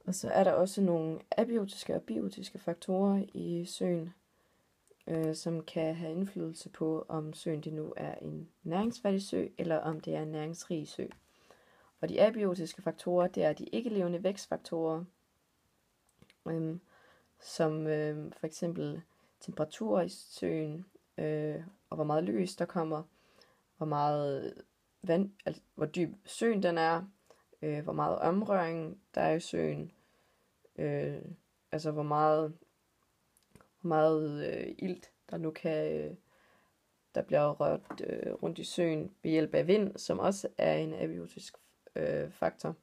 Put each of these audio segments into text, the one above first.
Og så er der også nogle abiotiske og biotiske faktorer i søen, som kan have indflydelse på, om søen det nu er en næringsfattig sø, eller om det er en næringsrig sø. Og de abiotiske faktorer, det er de ikke-levende vækstfaktorer, som for eksempel temperatur i søen, og hvor meget lys der kommer, hvor meget vand, altså hvor dyb søen den er, hvor meget omrøring der er i søen, altså hvor meget ilt der nu kan der bliver rørt rundt i søen ved hjælp af vind, som også er en abiotisk faktor.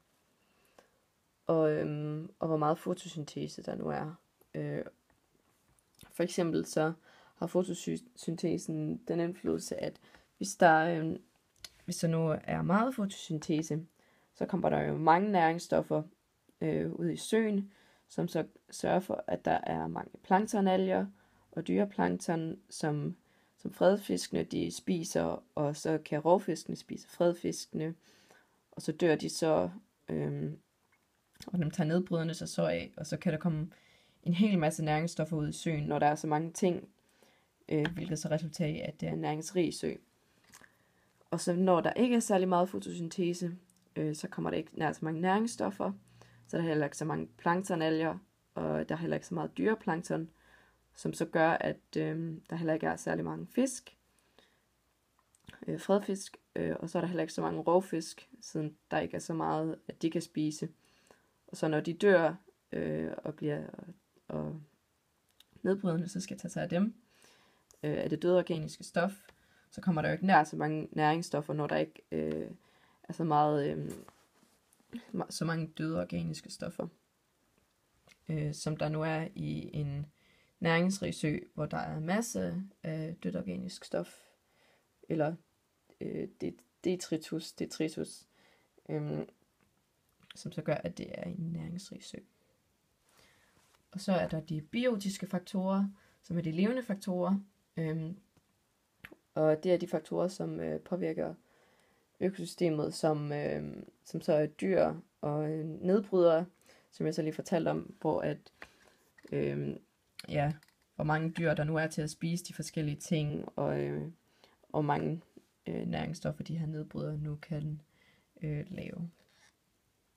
Og hvor meget fotosyntese der nu er. For eksempel så har fotosyntesen den indflydelse, at hvis der nu er meget fotosyntese, så kommer der jo mange næringsstoffer ud i søen, som så sørger for, at der er mange planktonalger og dyreplankton, som fredfiskene de spiser, og så kan rovfiskene spise fredfiskene, og så dør de så, og dem tager nedbryderne sig så af, og så kan der komme en hel masse næringsstoffer ud i søen, når der er så mange ting, hvilket så resulterer i, at det er en næringsrig sø. Og så når der ikke er særlig meget fotosyntese, så kommer der ikke nær så mange næringsstoffer, så der er heller ikke så mange planktonalger, og der er heller ikke så meget dyreplankton, som så gør, at der heller ikke er særlig mange fisk, fredfisk, og så er der heller ikke så mange rovfisk, siden der ikke er så meget, at de kan spise. Og så når de dør og bliver nedbrydende, så skal tage sig af dem, af det døde organiske stof, så kommer der jo ikke nær så mange næringsstoffer, når der ikke er så meget så mange døde organiske stoffer, som der nu er i en næringsrig sø, hvor der er masse af dødt organisk stof, eller detritus, som så gør, at det er en næringsrig sø. Og så er der de biotiske faktorer, som er de levende faktorer, og det er de faktorer, som påvirker økosystemet, som så er dyr og nedbrydere, som jeg så lige fortalte om, hvor at hvor mange dyr der nu er til at spise de forskellige ting, og mange næringsstoffer de her nedbrydere nu kan lave.